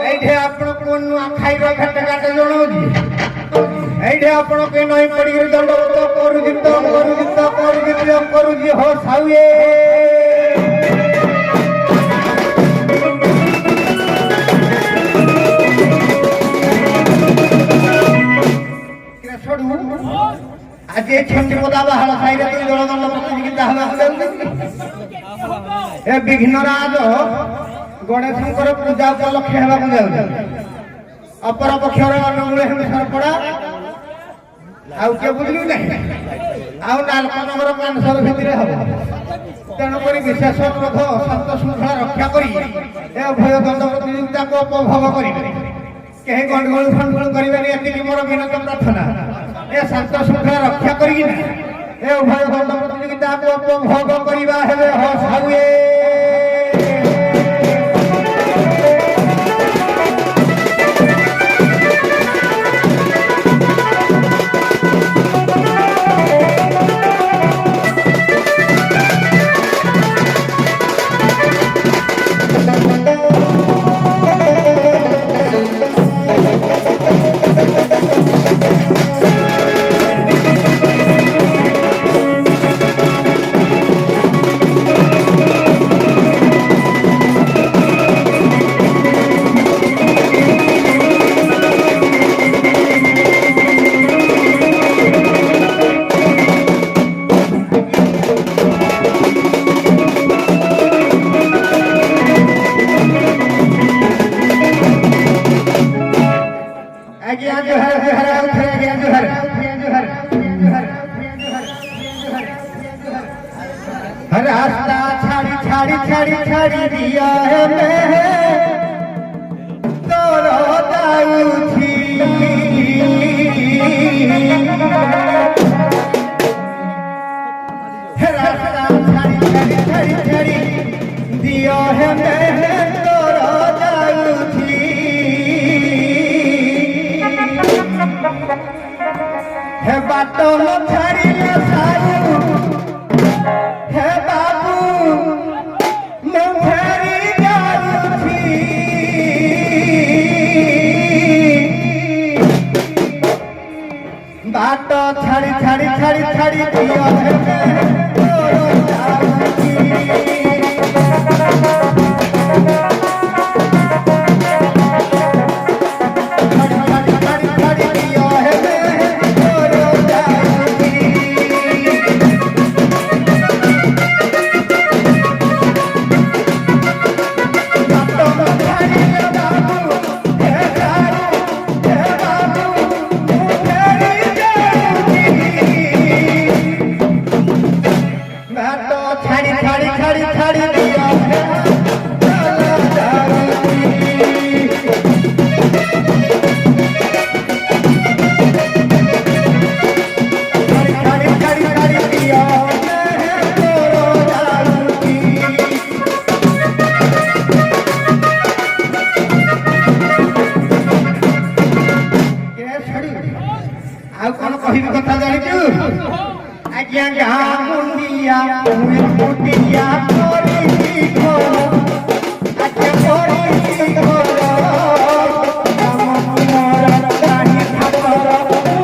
এইঠে ଆପଣ ନୂଆ ଖାଇର ଘାଟ ଘାଟ ଜଣାଉଛି এইঠେ ଆପଣ କେ ନଈ ପଡ଼ିକିରି ଦଣ୍ଡବତ କରୁଛି ହୋ ସାଉଏ आज छठी पदा बाहर साई जलदंड प्रतियोगिता ए विघ्नराज गणेश पूजा उपलक्षे अपर पक्षर अनुकूल सरपड़ा आउ के बुझलु ना आउ नालकनगर कानसर भितर हम तेणुक विशेष अनुरोध शांत श्रृंखला रक्षा कर उभय दंड प्रतियोगिता को उपभोग करेंगे कहीं गंडगोल फंडगोल करेंगे मोर विनत प्रार्थना ए शांत श्रृंखला रक्षा करी उभय दंड प्रतियोगिता को उपभोग करवा हो साउए रास्ता छाड़ी छाड़ी छाड़ी छाड़ी दिया है मैं तोरो दाऊथी रास्ता छाड़ी छाड़ी छाड़ी छाड़ी दिया है मैं तोरो दाऊथी है बातों में छाड़ी न सारू बात छाड़ी छाड़ी छाड़ी छाड़ी दिया है कथा जानिचु आज्ञा गाँ मुंडिया मुंडिया कोरी खोलो आज्ञा कोरी खोलो हम मोर रानी ठाकुर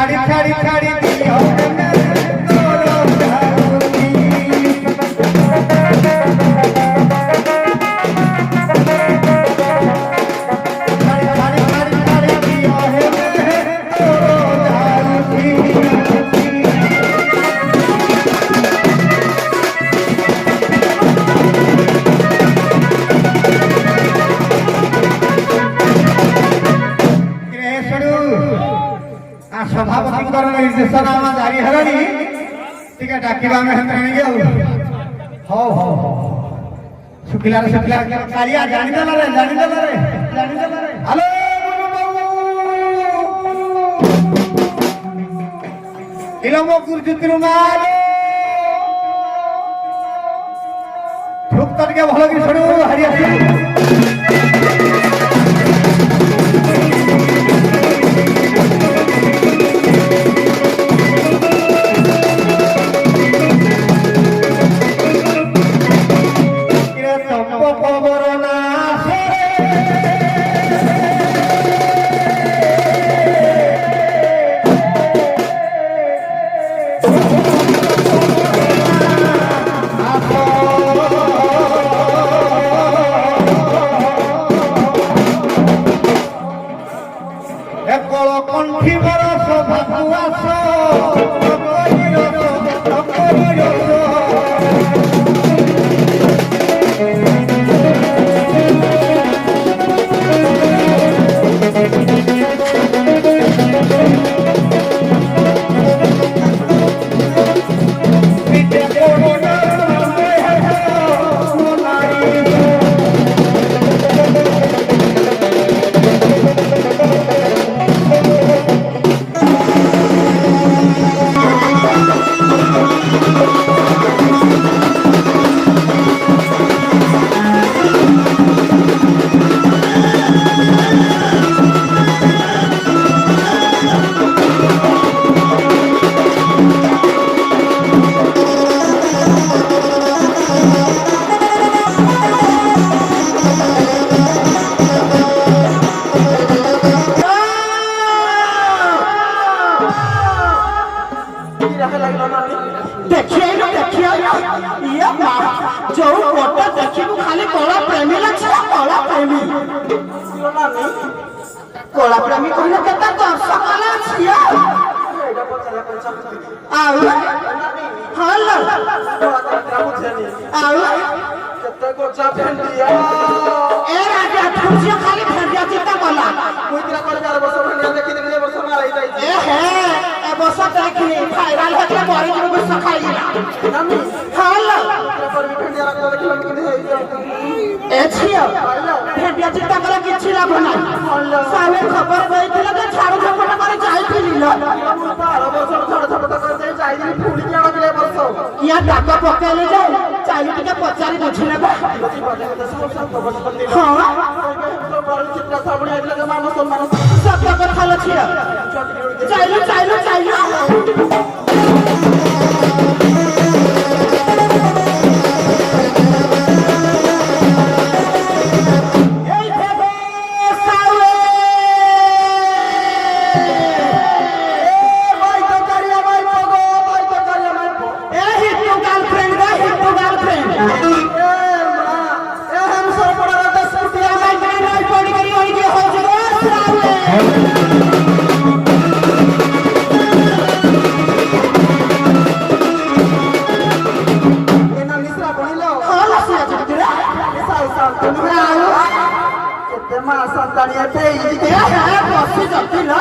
ଛାଡ଼ି ଛାଡ଼ି ଛାଡ଼ି ଦିଅ ତୋର ଧାରୁନି ଛାଡ଼ି ଛାଡ଼ି ଛାଡ଼ି ଛାଡ଼ି ଦିଅ ତୋର ଧାରୁନି ସଭାପତିଙ୍କର ନିର୍ଦ୍ଦେଶନାମା ଜାରି ହେଲାଣି ଟିକେ ଡାକିବା ଆମେ ହେଲାଣି ହଉ ହଉ ଶୁଖିଲାରେ ଶୁଖିଲା କାଳିଆ ଜାଣିଦେଲାରେ ହ୍ୟାଲୋ ଇଲମ ଗୁରୁଜୁତିରୁ ମାଲ ଠୁକ୍ ତ ଟିକେ ଭଲ କି ଶୁଣୁ ହାରି ଆସି कला प्रेमी कहले केता दर्शक वाला छिया आउ हल आउ केते गोचा भेंडिया ए राजा ठुसिया खाली भेंडिया चिता कला कोइतरा कर 4 वर्ष भेंडिया देखि देखि वर्ष मारै जाई ए हे ए बस देखि भाइराल हेतले बरे के बस खाइला नामी हल पर भेंडिया रख देखि कि हे ए छिया भेंडिया चिता कला किछि लाभ नाही साले खबर पाइथिला जे छाड़ झपट करे जाइथिली ल 12 वर्ष छोड़ छोड़ कर दे जाई दिली फुली के आगे वर्ष या डाक पकाइले जाय चाली टिके पचारी बुझिले बा हां सत्य कथा लछिया चाइलो संतानिया पे बसी जतिला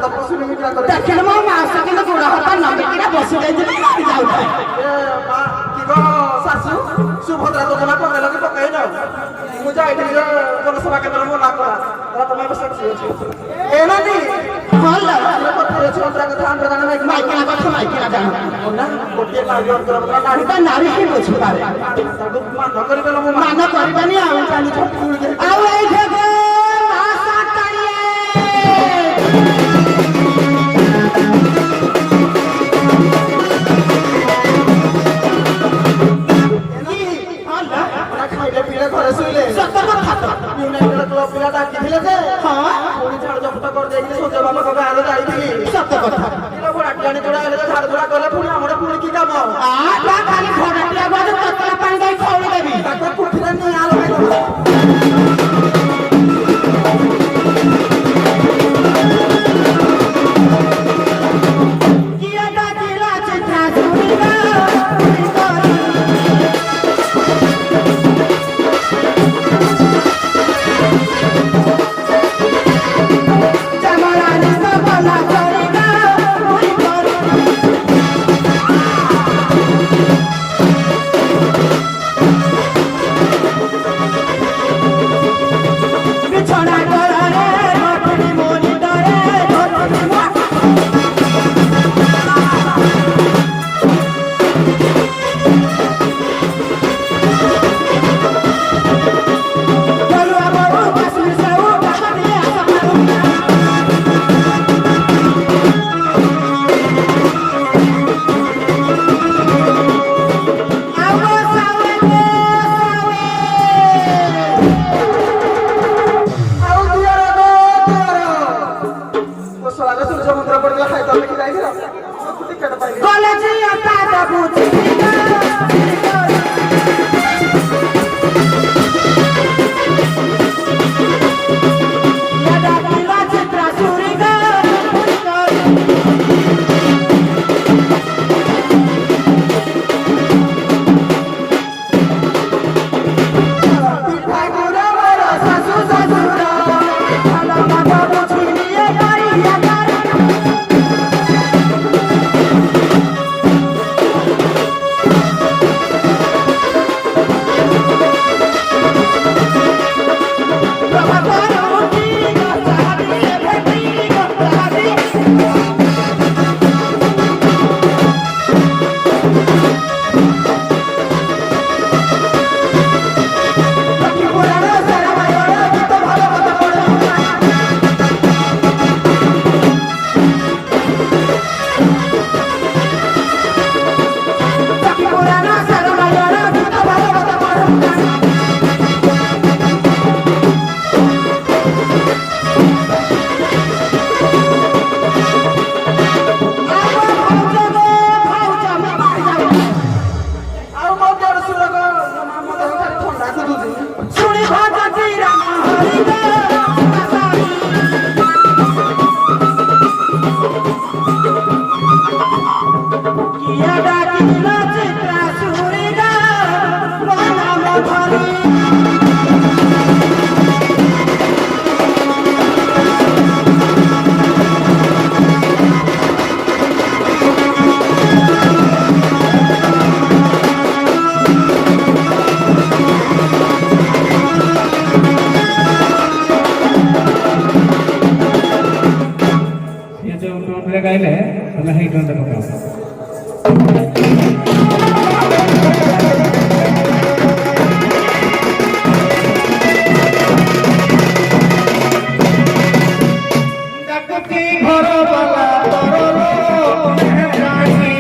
तो पशु मिट्रा करे देखिन मो मास के गोड़ा हटा नबिकिरा बसी जाई जे मारी जाउ ए मां की गो सासू सुभद्रा तो जमा कर लगे पकाई न मुझे आईडी कोन सभा केंद्र मो ना करा त तमे बस ए नानी हल पत्थर छोंद्रा के धान प्रदान में माइकेला जान ना गोटे लाग और कर ना नारी नारी ही बुझ पारे मान करि बेला मो मान करबानी आ जानी आ ए ठेके मासा खाइले पीले घरे सुइले सत्य कथा तो यूनाइटेड क्लब पिला डाकी थिले जे हां पुरी छाड़ जपट कर देइले सोचे बाबा कबे आलो जाईथिली सत्य कथा ଜାଣି ତୋଡ଼ା ହେଲେ ଝାଡୁ ଝୁଡ଼ା କଲେ ପୁଣି ଆମର ପୁଣି କି କାମ ତା ଖାଲି ଘୋଡ଼ାଟିଆ ଗଲେ ତତଲା ପାଣି ଦେଇ ଖଉଳି ଦେବି ତାକୁ କୁଠିରେ ନିଆଁ ଲଗାଇଦବ କିଏ ଡାକିଲା ଚିତ୍ରା ଶୁଣିବା ପୁଣି କରି ଚମରାନି କବଲା କରିବା ପୁଣି କରି বিছনা করারে ঘটনি মনি দরে ঘটনি চলো আমার কাশ্মীর সেও কাশ্মীর ଆଉ ଦୁଆର ସୂର୍ଯ୍ୟ ମନ୍ଦିର ପଡ଼ିଲେ ହାଇଦର ଲେଖି ଯାଇଥିଲା ଟିକେଟ ପାଇଲି কলেজে পাদ বুঝি চিত্রা সুরি ঠাকুর আমার শাশু শ্বশুর ভালো বাবা বুঝি নিয়ে গাড়িয়া গাড়ি প্রভা করুটি চাবি ভেটি চাবি লক্ষ্মী পুরাণ সারা মায়ের গীত ভালো কথা পড়ে লক্ষ্মী পুরাণ সারা মায়ের গীত ভালো কথা পড়ে ଆଉ ମୋ ଦେହ ସୁରଗ ମୋ ଦେହ ଖାଲି ଥଣ୍ଡା ଖୋଜୁଛି শুনি ভজতি রাম হরি কিয়া ডাকিল চিত্রা সুরি নাম ধরি ये जो टोन रे गाइले तमे हे टोन रे पकाओ ডাকতি ঘর বালা তরলো রানী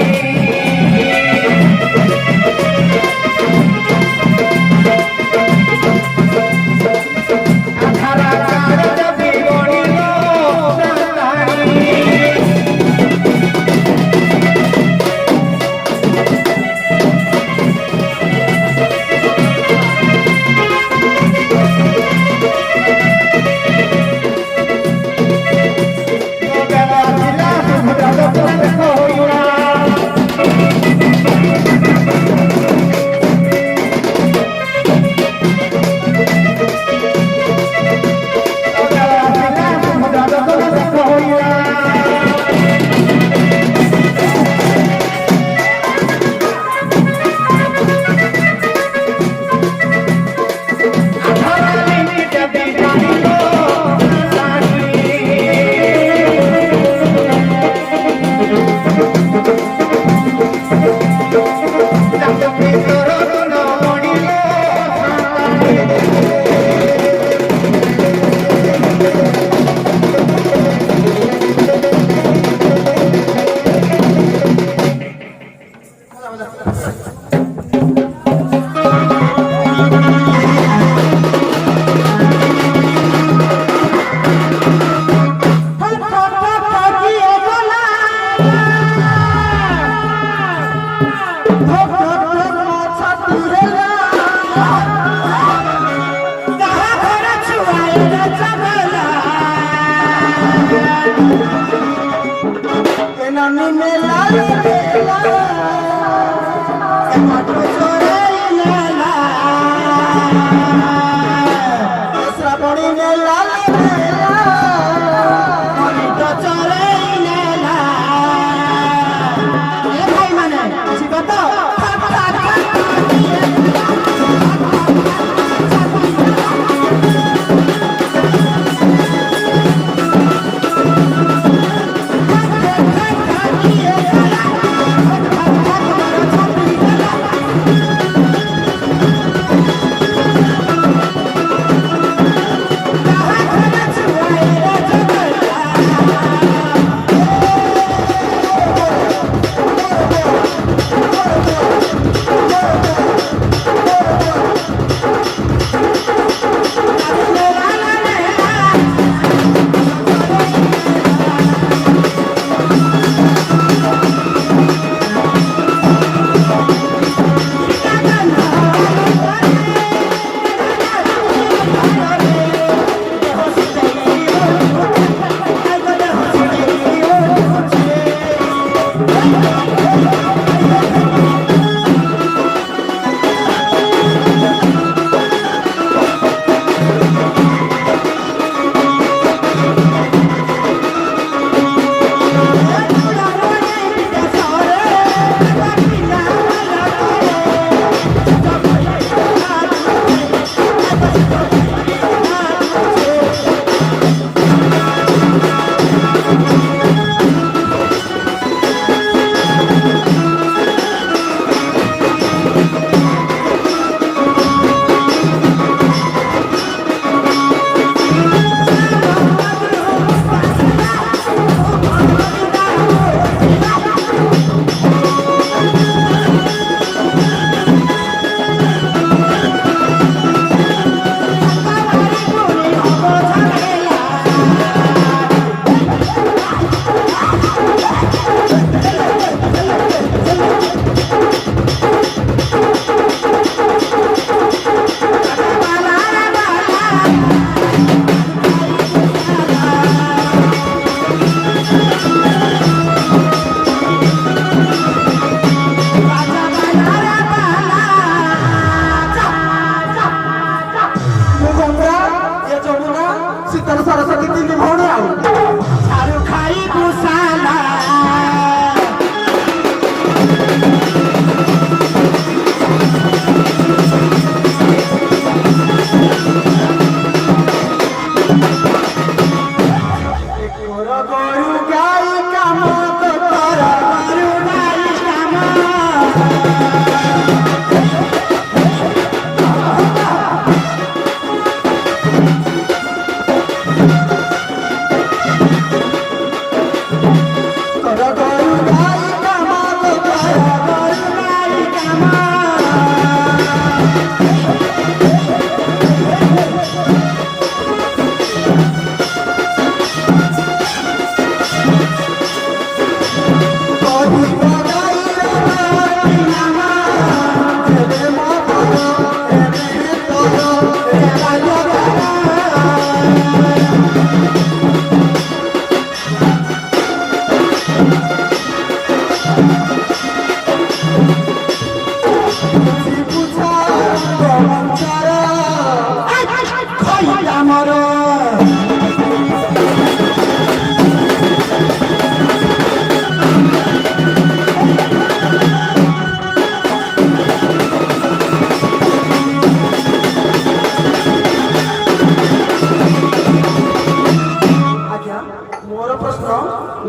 আধারা কার জবি গণিল সাতানি श्रावणी मेला मेला श्रावणी मेला भाई माने जीव तो शीतल सरस्वती तीन भौणी सारू खाई गुसाला गरु गाई काम कर गरु गाई काम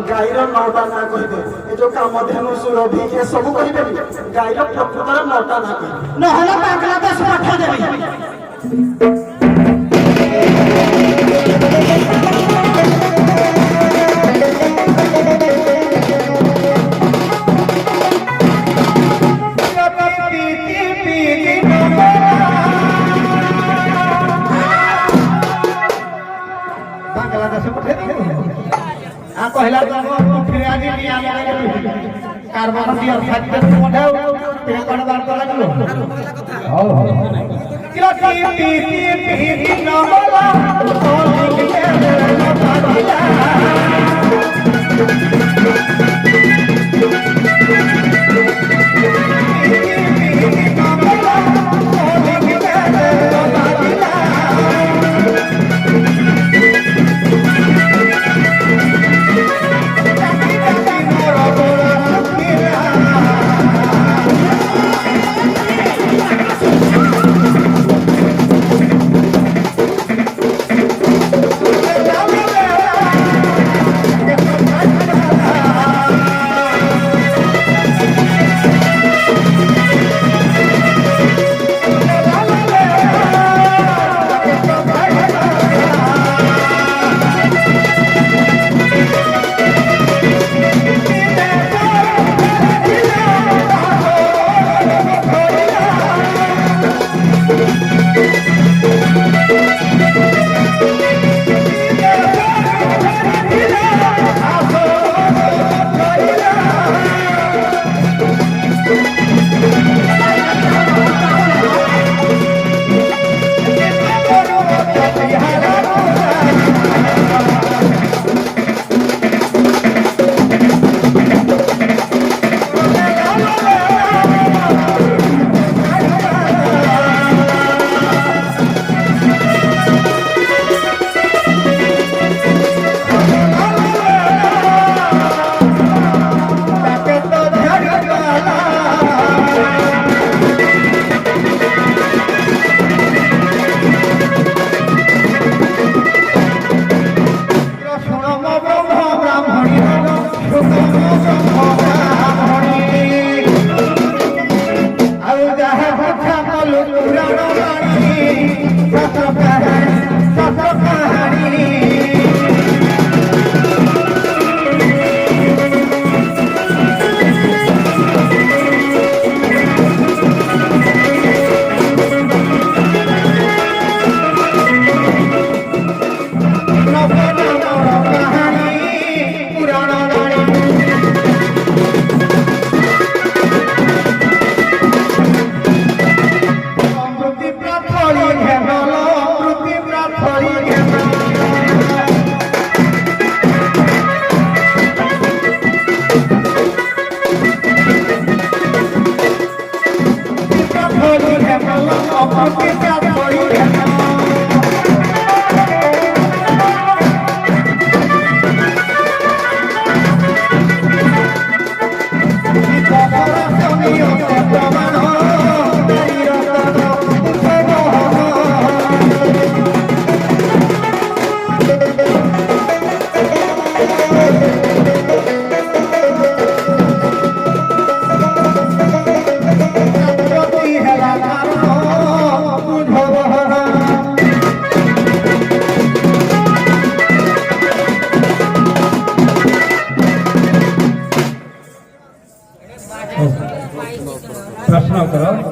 गाईर नौटा ना कहे ये जो कामधेनु सुरभि ये सब कहे गाईर प्रकृतर नौटा ना कहे नहले पागला दस पठा देबी कहला फिर आगे कार्बन डाइऑक्साइड पठाओ ते कड़बार तो लागलो हो किलो टी नमला तो के प्रश्न करो।